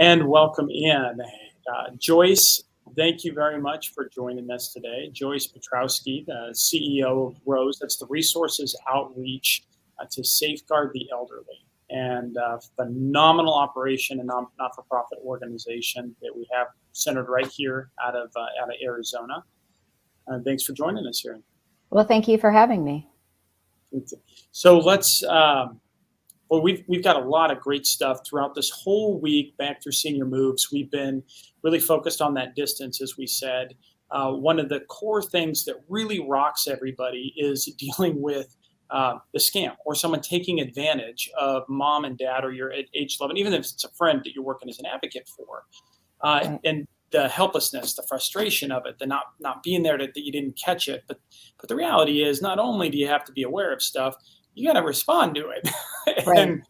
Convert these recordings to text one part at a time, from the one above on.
And welcome in. Joyce, thank you very much for joining us today. Joyce Petrowski, the CEO of R.O.S E, that's the Resources Outreach to Safeguard the Elderly, and phenomenal operation and not for profit organization that we have centered right here out of Arizona. Thanks for joining us here. Well, thank you for having me. So well, we've got a lot of great stuff throughout this whole week. Back through Senior Moves, we've been really focused on that distance, as we said. One of the core things that really rocks everybody is dealing with the scam or someone taking advantage of mom and dad or your age 11, even if it's a friend that you're working as an advocate for. Right. And the helplessness, the frustration of it, the not being there that you didn't catch it. But the reality is, not only do you have to be aware of stuff, you got to respond to it. Right.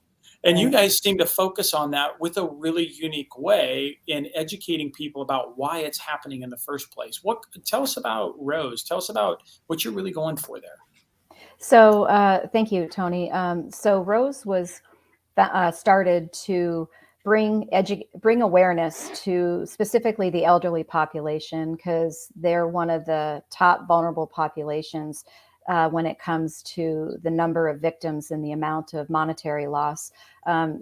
And you Right. guys seem to focus on that with a really unique way in educating people about why it's happening in the first place. Tell us about R.O.S E. Tell us about what you're really going for there. So, thank you, Tony. So R.O.S.E was started to bring awareness to specifically the elderly population because they're one of the top vulnerable populations when it comes to the number of victims and the amount of monetary loss.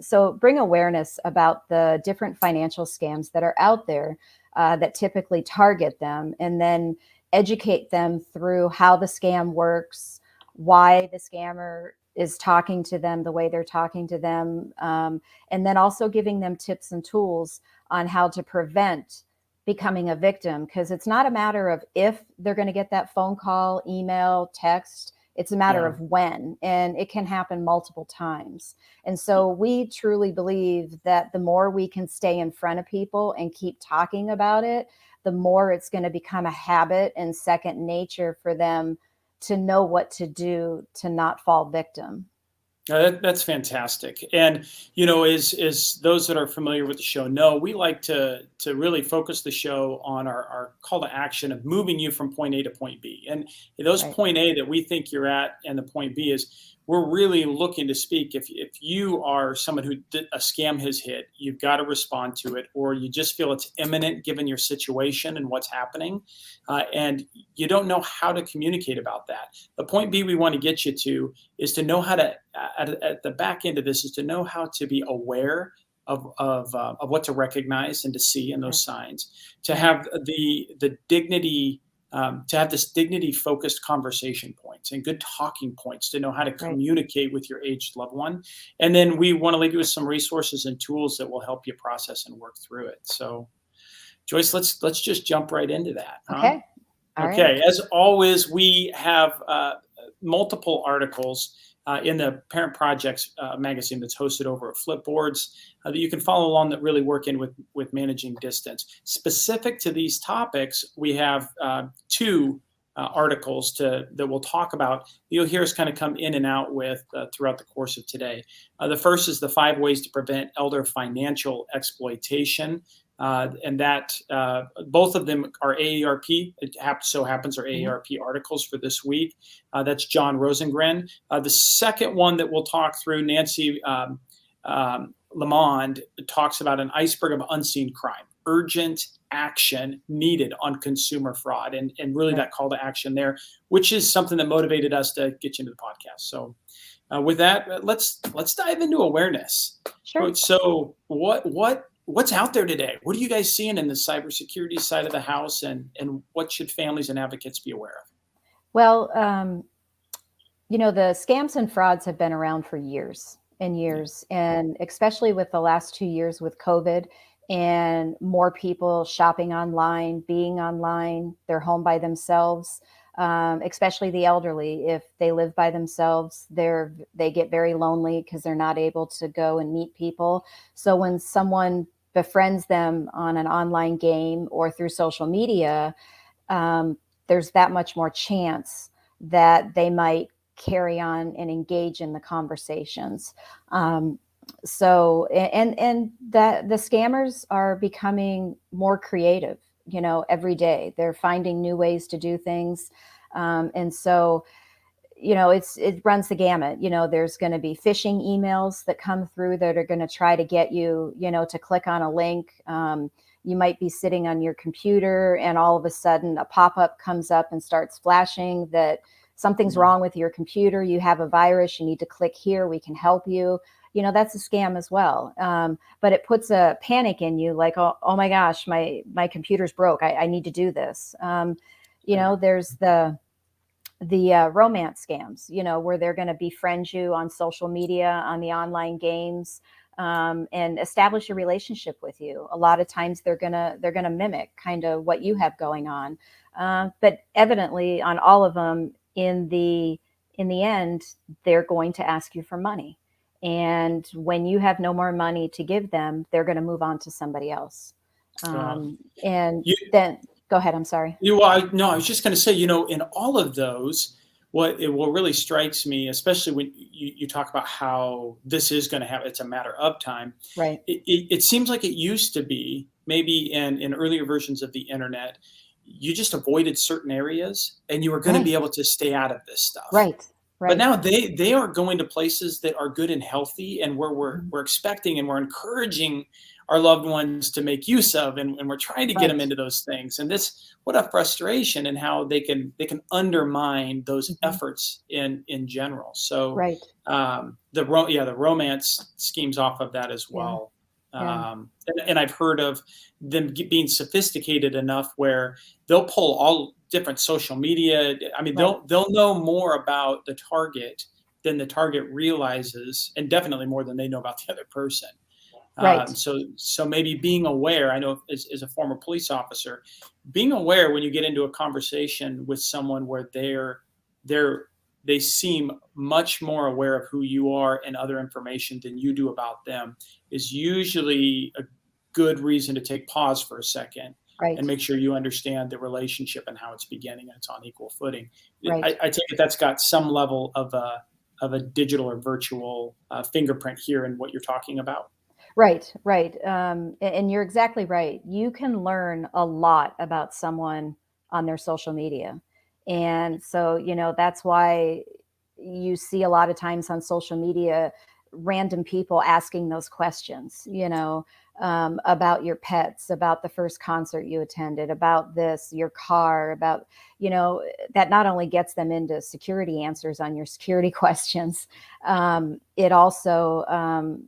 So bring awareness about the different financial scams that are out there that typically target them, and then educate them through how the scam works, why the scammer is talking to them the way they're talking to them, and then also giving them tips and tools on how to prevent becoming a victim, because it's not a matter of if they're going to get that phone call, email, text. It's a matter Yeah. of when, and it can happen multiple times. And so we truly believe that the more we can stay in front of people and keep talking about it, the more it's going to become a habit and second nature for them to know what to do to not fall victim. That's fantastic. And as those that are familiar with the show know, we like to really focus the show on our call to action of moving you from point A to point B. And those Right. point A that we think you're at and the point B is we're really looking to speak. If you are someone who a scam has hit, you've got to respond to it, or you just feel it's imminent given your situation and what's happening, and you don't know how to communicate about that. The point B we want to get you to is to know how to, at the back end of this, is to know how to be aware of what to recognize and to see in those signs, to have the dignity, to have this dignity focused conversation points and good talking points to know how to Right. communicate with your aged loved one. And then we want to leave you with some resources and tools that will help you process and work through it. So Joyce, let's just jump right into that. Huh? Okay. All right. Okay, as always, we have multiple articles in the Parent Projects magazine that's hosted over at Flipboards that you can follow along that really work in with managing distance. Specific to these topics, we have two articles that we'll talk about. You'll hear us kind of come in and out with throughout the course of today. The first is the 5 ways to prevent elder financial exploitation. And that both of them are AARP. It so happens are AARP articles for this week. That's John Rosengren. The second one that we'll talk through, Nancy Lamond talks about an iceberg of unseen crime, urgent action needed on consumer fraud, and really that call to action there, which is something that motivated us to get you into the podcast. So with that, let's dive into awareness. Sure. So what's out there today? What are you guys seeing in the cybersecurity side of the house, and what should families and advocates be aware of? Well, the scams and frauds have been around for years and years, and especially with the last 2 years with COVID and more people shopping online, being online, they're home by themselves, especially the elderly. If they live by themselves, they get very lonely because they're not able to go and meet people. So when someone befriends them on an online game or through social media, there's that much more chance that they might carry on and engage in the conversations. So that the scammers are becoming more creative, every day. They're finding new ways to do things. And so it runs the gamut. There's going to be phishing emails that come through that are going to try to get you, to click on a link. You might be sitting on your computer and all of a sudden a pop-up comes up and starts flashing that something's wrong with your computer. You have a virus. You need to click here. We can help you. That's a scam as well. But it puts a panic in you like, oh my gosh, my computer's broke. I need to do this. There's the romance scams, where they're going to befriend you on social media, on the online games, and establish a relationship with you. A lot of times they're gonna mimic kind of what you have going on, but evidently on all of them, in the end, they're going to ask you for money, and when you have no more money to give them, they're going to move on to somebody else. And You, then go ahead. I'm sorry. no, I was just going to say, in all of those, what really strikes me, especially when you talk about how this is going to happen, it's a matter of time. Right. It seems like it used to be, maybe in earlier versions of the internet, you just avoided certain areas and you were going to be able to stay out of this stuff. Right. But now they are going to places that are good and healthy, and where we're expecting and we're encouraging our loved ones to make use of, and we're trying to get them into those things. And what a frustration, and how they can undermine those efforts in general. So the romance schemes off of that as well. And I've heard of them being sophisticated enough where they'll pull all different social media. I mean, they'll know more about the target than the target realizes, and definitely more than they know about the other person. So maybe being aware, I know as a former police officer, being aware when you get into a conversation with someone where they seem much more aware of who you are and other information than you do about them, is usually a good reason to take pause for a second and make sure you understand the relationship and how it's beginning and it's on equal footing. I take it that's got some level of a digital or virtual fingerprint here in what you're talking about. Right. And you're exactly right. You can learn a lot about someone on their social media. And so, that's why you see a lot of times on social media, random people asking those questions, about your pets, about the first concert you attended, about your car, about, that not only gets them into security answers on your security questions, it also,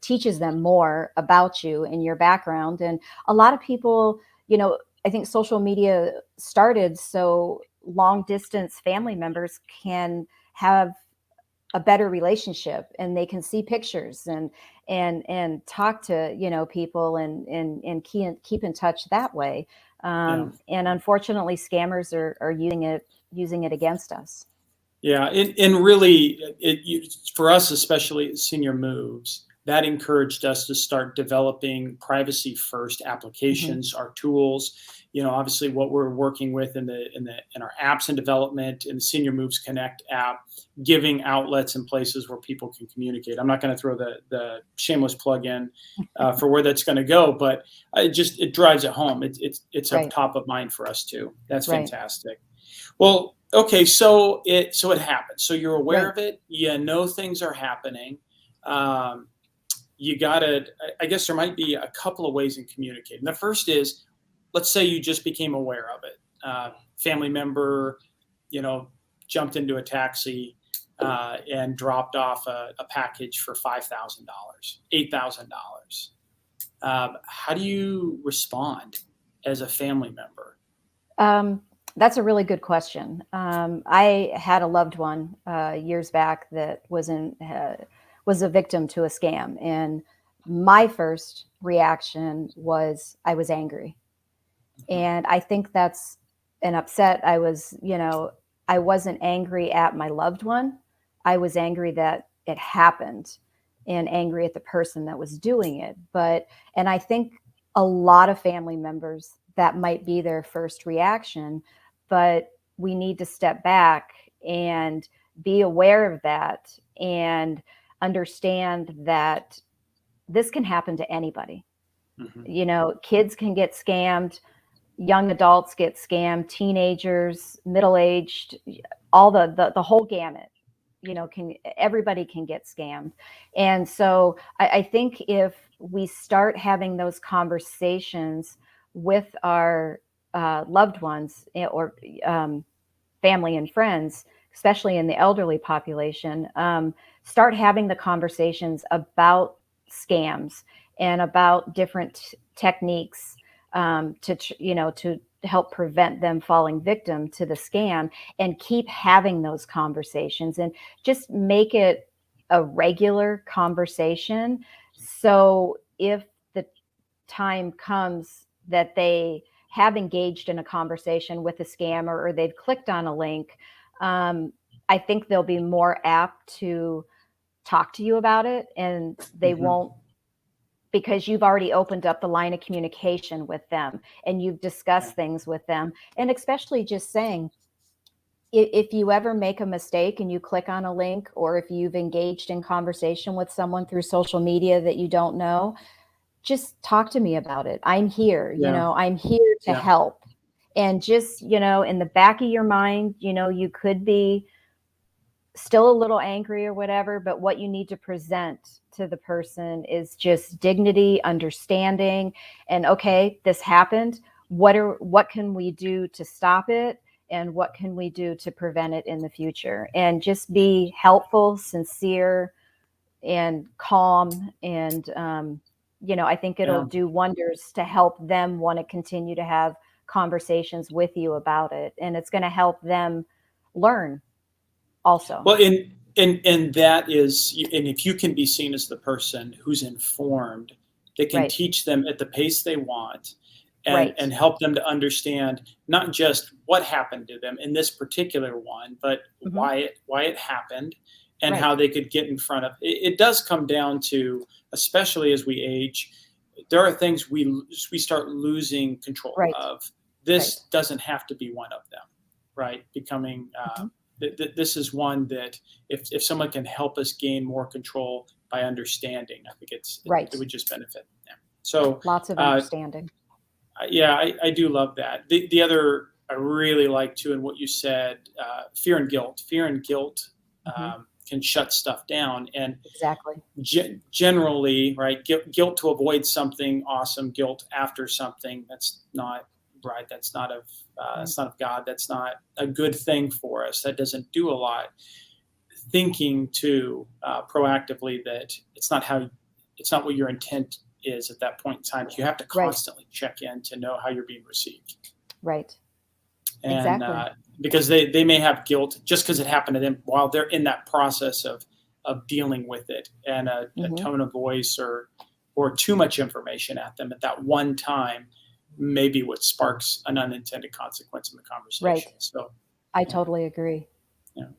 teaches them more about you and your background. And a lot of people, I think social media started so long distance family members can have a better relationship, and they can see pictures and talk to, people and keep in touch that way. And unfortunately, scammers are using it against us. Yeah, and really, for us, especially Senior Moves, that encouraged us to start developing privacy first applications, our tools. Obviously, what we're working with in our apps and development, in the Senior Moves Connect app, giving outlets and places where people can communicate. I'm not going to throw the shameless plug in for where that's going to go, but it drives it home. It's up top of mind for us too. That's fantastic. Well, okay, so it happens. So you're aware of it. You know things are happening. You gotta. I guess there might be a couple of ways in communicating. The first is, let's say you just became aware of it. Family member, jumped into a taxi and dropped off a package for $5,000, $8,000. How do you respond as a family member? That's a really good question. I had a loved one years back that was a victim to a scam, and my first reaction was I was angry, and I think that's an upset. I wasn't angry at my loved one. I was angry that it happened, and angry at the person that was doing it. And I think a lot of family members, that might be their first reaction. But we need to step back and be aware of that and understand that this can happen to anybody. Kids can get scammed, young adults get scammed, teenagers, middle-aged, all the whole gamut. Everybody can get scammed. And so I think if we start having those conversations with our loved ones, or family and friends, especially in the elderly population, start having the conversations about scams and about different techniques to help prevent them falling victim to the scam, and keep having those conversations and just make it a regular conversation. So if the time comes that they have engaged in a conversation with a scammer, or they've clicked on a link, I think they'll be more apt to talk to you about it, and they won't, because you've already opened up the line of communication with them and you've discussed things with them. And especially just saying, if you ever make a mistake and you click on a link, or if you've engaged in conversation with someone through social media that you don't know, just talk to me about it. I'm here, I'm here to help. And just, in the back of your mind, you could be still a little angry or whatever, but what you need to present to the person is just dignity, understanding, and okay, this happened. What can we do to stop it? And what can we do to prevent it in the future? And just be helpful, sincere, and calm. And, I think it'll do wonders to help them want to continue to have conversations with you about it. And it's going to help them learn also. Well, and that is, and if you can be seen as the person who's informed, that can teach them at the pace they want, and help them to understand not just what happened to them in this particular one, but why it happened, and how they could get in front of it. It does come down to, especially as we age, there are things we start losing control of. This doesn't have to be one of them, right? Becoming this is one that if someone can help us gain more control by understanding, I think it would just benefit them. So lots of understanding. I do love that. The other I really like too, and what you said, fear and guilt. Fear and guilt can shut stuff down, and generally, right? Guilt to avoid something awesome, guilt after something that's not right. That's not of God. That's not a good thing for us. That doesn't do a lot. Thinking too proactively that it's not what your intent is at that point in time. You have to constantly check in to know how you're being received. Right. And because they may have guilt just because it happened to them while they're in that process of dealing with it, and a tone of voice or too much information at them at that one time may be what sparks an unintended consequence in the conversation. Right. So I totally agree.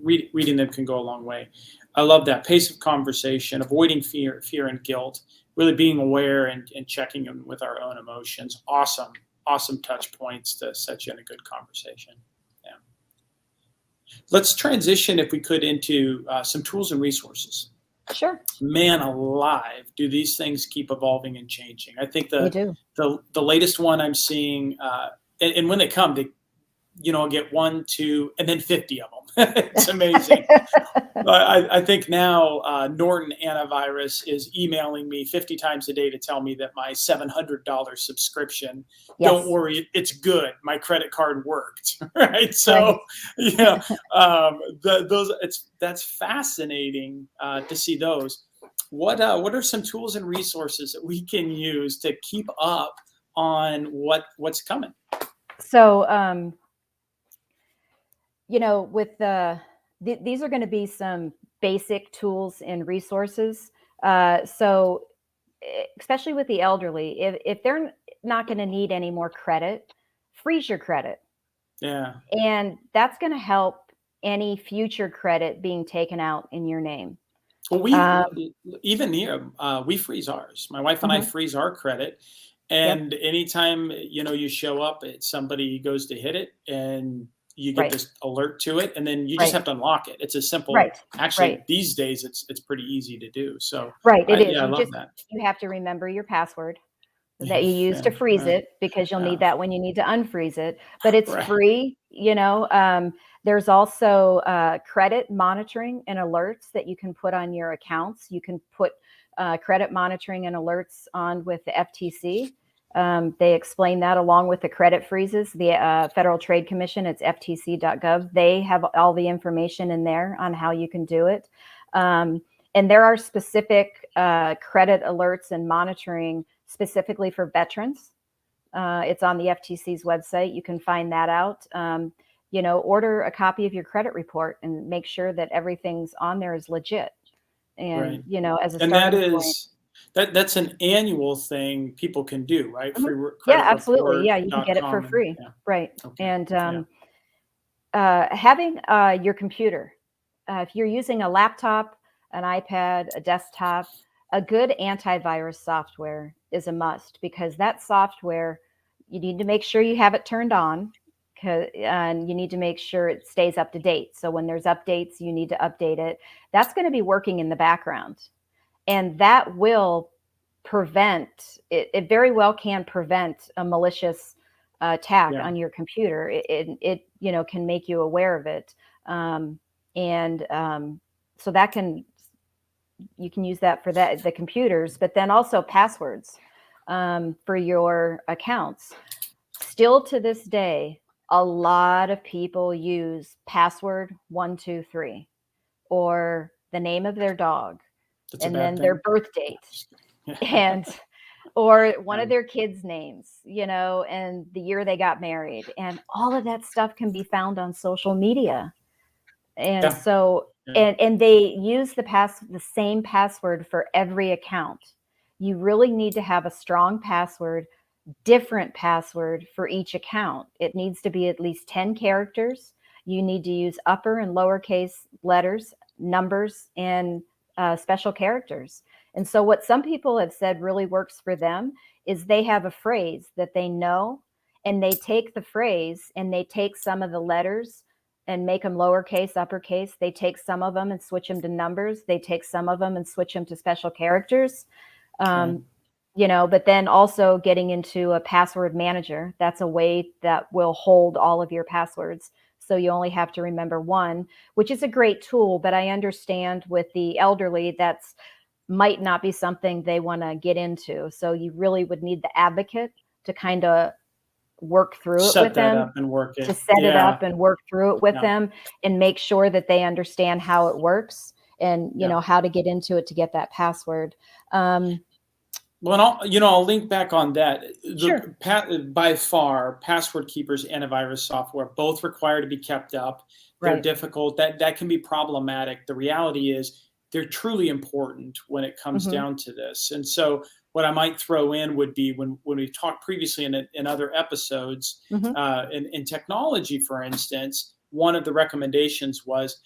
Reading them can go a long way. I love that pace of conversation, avoiding fear and guilt, really being aware and checking in with our own emotions. Awesome touch points to set you in a good conversation. Yeah. Let's transition, if we could, into some tools and resources. Sure. Man alive, do these things keep evolving and changing? I think They do. The latest one I'm seeing, and when they come, they get 1, 2, and then 50 of them. It's amazing. I think now Norton Antivirus is emailing me 50 times a day to tell me that my $700 subscription, don't worry, it's good. My credit card worked, right? So, that's fascinating to see those. What are some tools and resources that we can use to keep up on what's coming? So, with these are going to be some basic tools and resources. So especially with the elderly, if they're not going to need any more credit, freeze your credit. Yeah. And that's going to help any future credit being taken out in your name. Well, we freeze ours. My wife and I freeze our credit. And anytime, you show up, somebody goes to hit it, and you get this alert to it, and then you just have to unlock it. It's a simple, actually these days it's pretty easy to do. So it is. I love that. You have to remember your password that you use to freeze it, because you'll need that when you need to unfreeze it, but it's free. There's also credit monitoring and alerts that you can put on your accounts. You can put credit monitoring and alerts on with the FTC. They explain that along with the credit freezes. The Federal Trade Commission, it's ftc.gov. They have all the information in there on how you can do it. And there are specific credit alerts and monitoring specifically for veterans. It's on the FTC's website. You can find that out. Order a copy of your credit report and make sure that everything's on there is legit. And, right. as a And that starting point. is that's an annual thing people can do, right? Mhm. Yeah, absolutely. Yeah, you can get it for freecreditreport.com. free. Yeah. Right. Okay. And Yeah. having your computer, if you're using a laptop, an iPad, a desktop, a good antivirus software is a must, because that software, you need to make sure you have it turned on, and you need to make sure it stays up to date. So when there's updates, you need to update it. That's going to be working in the background. And that will prevent, it very well can prevent a malicious attack Yeah. on your computer. It can make you aware of it. So you can use that for the computers, but then also passwords for your accounts. Still to this day, a lot of people use password 123 or the name of their dog, That's a and bad then thing. their birth date, and or one of their kids' names, and the year they got married, and all of that stuff can be found on social media. And Yeah. so, Yeah. and they use the same password for every account. You really need to have a strong password, different password for each account. It needs to be at least 10 characters. You need to use upper and lowercase letters, numbers, and special characters. And so what some people have said really works for them is they have a phrase that they know, and they take the phrase and they take some of the letters and make them lowercase, uppercase. They take some of them and switch them to numbers. They take some of them and switch them to special characters. Right. But then also getting into a password manager. That's a way that will hold all of your passwords. So you only have to remember one, which is a great tool. But I understand with the elderly, that's might not be something they want to get into. So you really would need the advocate to kind of work through it Set with that them, up and work to it. set it Yeah. up and work through it with Yeah. them, and make sure that they understand how it works, and Yeah. how to get into it to get that password. Well, I'll link back on that. Sure. By far, Password Keeper's antivirus software, both require to be kept up. They're Right. difficult. That can be problematic. The reality is they're truly important when it comes Mhm. down to this. And so what I might throw in would be when we've talked previously in other episodes, Mhm. in technology, for instance, one of the recommendations was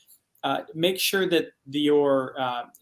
make sure that the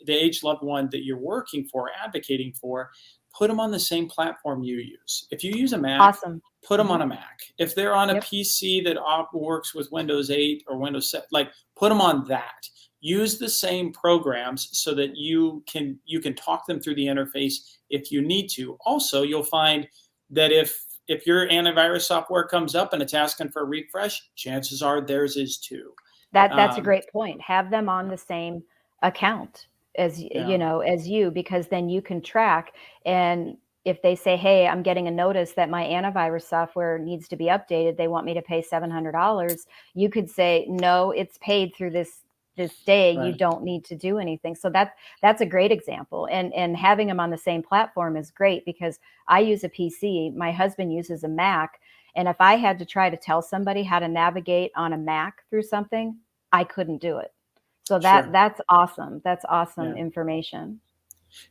aged loved one that you're working for, advocating for, put them on the same platform you use. If you use a Mac, Awesome. put them Mhm. on a Mac. If they're on a Yep. PC that works with Windows 8 or Windows 7, put them on that. Use the same programs so that you can talk them through the interface if you need to. Also, you'll find that if your antivirus software comes up and it's asking for a refresh, chances are theirs is too. That's a great point. Have them on the same account as Yeah. as you, because then you can track. And if they say, "Hey, I'm getting a notice that my antivirus software needs to be updated. They want me to pay $700." You could say, "No, it's paid through this day. You Right. don't need to do anything." So that's a great example. And having them on the same platform is great, because I use a PC. My husband uses a Mac. And if I had to try to tell somebody how to navigate on a Mac through something, I couldn't do it. So Sure. that's awesome. That's awesome Yeah. information.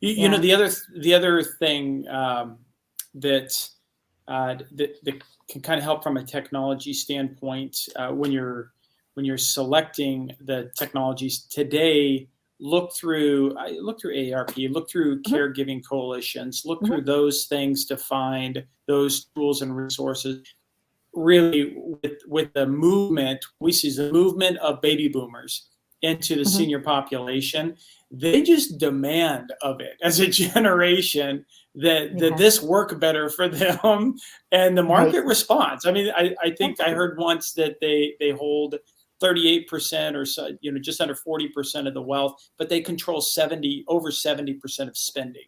You know, Yeah. the other thing that that can kind of help from a technology standpoint, when you're selecting the technologies today, look through AARP, look through Mhm. caregiving coalitions, look Mhm. through those things to find those tools and resources. Really, with the movement, we see the movement of baby boomers into the Mhm. senior population. They just demand of it as a generation that Yeah. this work better for them, and the Right. market responds. I mean, I think I Absolutely. heard once that they hold 38% or so, just under 40% of the wealth, but they control over 70% of spending.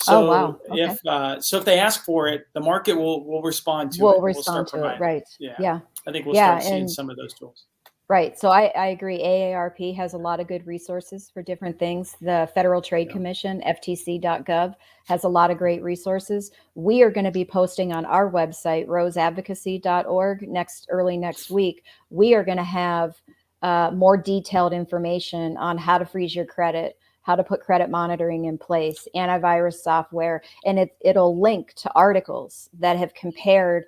Oh, So wow. Okay. if they ask for it, the market will respond to We'll it. We'll respond start to it. providing. Right. Yeah, Yeah. I think we'll Yeah. start seeing And some of those tools. right. So I agree. AARP has a lot of good resources for different things. The Federal Trade Yeah. Commission, ftc.gov, has a lot of great resources. We are going to be posting on our website, roseadvocacy.org, early next week. We are going to have more detailed information on how to freeze your credit, how to put credit monitoring in place, antivirus software, and it'll link to articles that have compared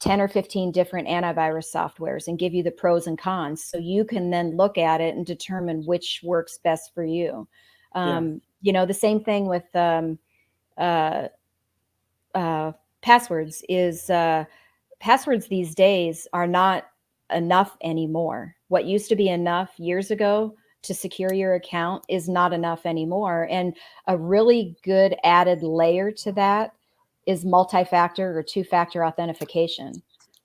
10 or 15 different antivirus softwares and give you the pros and cons. So you can then look at it and determine which works best for you. The same thing with uh, passwords is passwords these days are not enough anymore. What used to be enough years ago to secure your account is not enough anymore. And a really good added layer to that is multi-factor or two-factor authentication.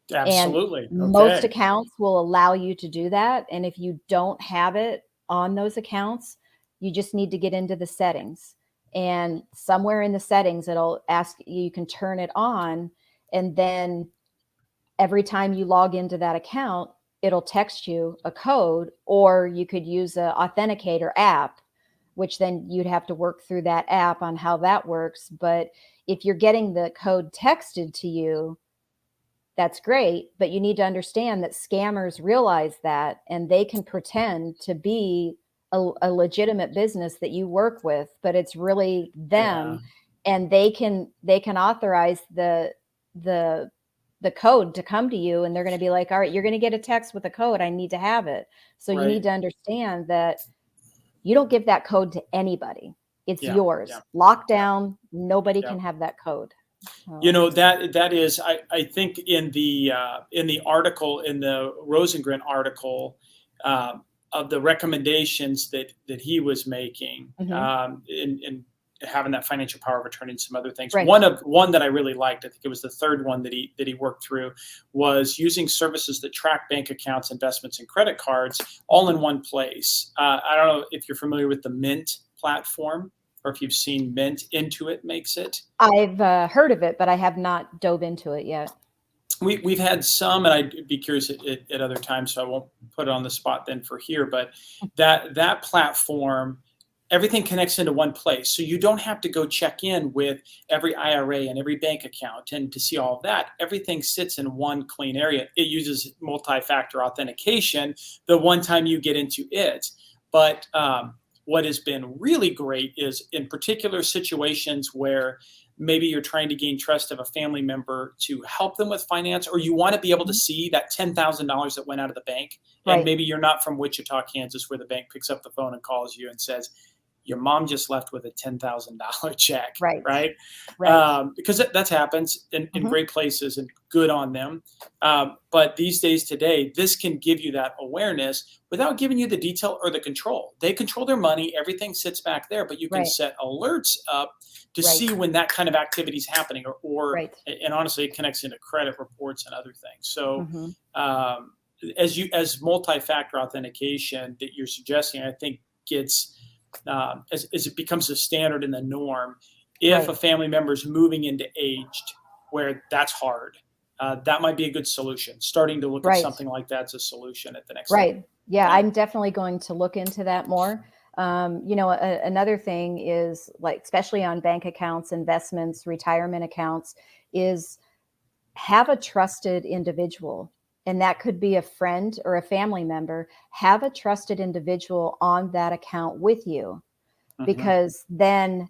And Absolutely. most Okay. accounts will allow you to do that. And if you don't have it on those accounts, you just need to get into the settings. And somewhere in the settings, it'll ask you, you can turn it on. And then every time you log into that account, it'll text you a code, or you could use an authenticator app, which then you'd have to work through that app on how that works. But if you're getting the code texted to you, that's great, but you need to understand that scammers realize that, and they can pretend to be a legitimate business that you work with, but it's really them. Yeah. And they can authorize the code to come to you, and they're going to be like, all right, you're going to get a text with a code. I need to have it. So you need Right. to understand that you don't give that code to anybody. It's Yeah. yours. Yeah. Locked Yeah. down. Nobody Yeah. can have that code. That is, I think in the article, in the Rosengren article, of the recommendations that he was making, Mhm. in having that financial power of attorney and some other things. Right. One that I really liked, I think it was the third one that he worked through, was using services that track bank accounts, investments, and credit cards all in one place. I don't know if you're familiar with the Mint platform, or if you've seen Mint. Intuit makes it. I've heard of it, but I have not dove into it yet. We've had some, and I'd be curious at other times, so I won't put it on the spot then for here. But that platform, everything connects into one place, so you don't have to go check in with every IRA and every bank account and to see all of that. Everything sits in one clean area. It uses multi-factor authentication the one time you get into it, but what has been really great is in particular situations where maybe you're trying to gain trust of a family member to help them with finance, or you want to be able to see that $10,000 that went out of the bank. And Right. maybe you're not from Wichita, Kansas, where the bank picks up the phone and calls you and says, your mom just left with a $10,000 check, Right. right? Right. Because that happens in Mhm. great places, and good on them. But these days today, this can give you that awareness without giving you the detail or the control. They control their money. Everything sits back there, but you can Right. set alerts up to Right. see when that kind of activity is happening, Right. and honestly, it connects into credit reports and other things. So, Mhm. as multi-factor authentication that you're suggesting, I think gets as it becomes a standard and the norm. If a Right. family member is moving into aged, where that's hard, that might be a good solution. Starting to look at Right. something like that as a solution at the next Right. level. Yeah, Yeah. I'm definitely going to look into that more. Another thing is, like, especially on bank accounts, investments, retirement accounts, is have a trusted individual. And that could be a friend or a family member. Have a trusted individual on that account with you, Mhm. because then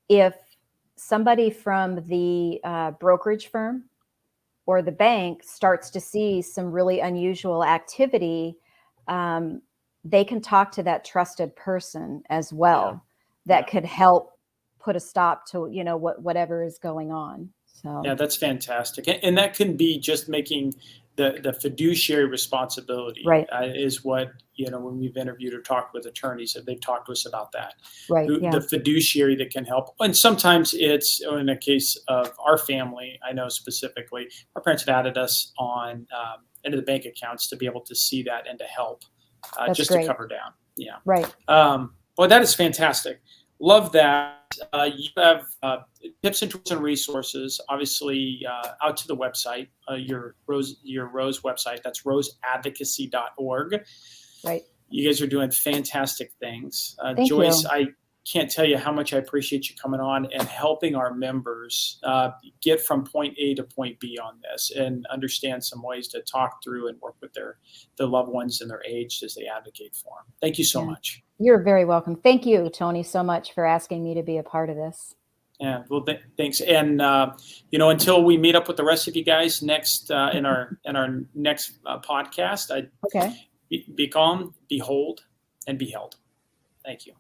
if somebody from the brokerage firm or the bank starts to see some really unusual activity, um, they can talk to that trusted person as Yeah. well. That Yeah. could help put a stop to whatever is going on. Yeah, So that's fantastic. And that can be just making the fiduciary responsibility, right, is what, when we've interviewed or talked with attorneys, that they've talked to us about that. right, yeah, The fiduciary that can help. And sometimes it's, in a case of our family, I know specifically, our parents have added us on into the bank accounts to be able to see that and to help just great. to cover down. Yeah. Right. Well, that is fantastic. Love that. You have tips and tools and resources, obviously, out to the website, your R.O.S.E website. That's roseadvocacy.org. Right. You guys are doing fantastic things. Thank Joyce, you. I can't tell you how much I appreciate you coming on and helping our members get from point A to point B on this and understand some ways to talk through and work with their loved ones and their aged as they advocate for them. Thank you so much. You're very welcome. Thank you, Tony, so much for asking me to be a part of this. Yeah, well, thanks. And until we meet up with the rest of you guys next in our next podcast, Okay. be calm, behold, and be held. Thank you.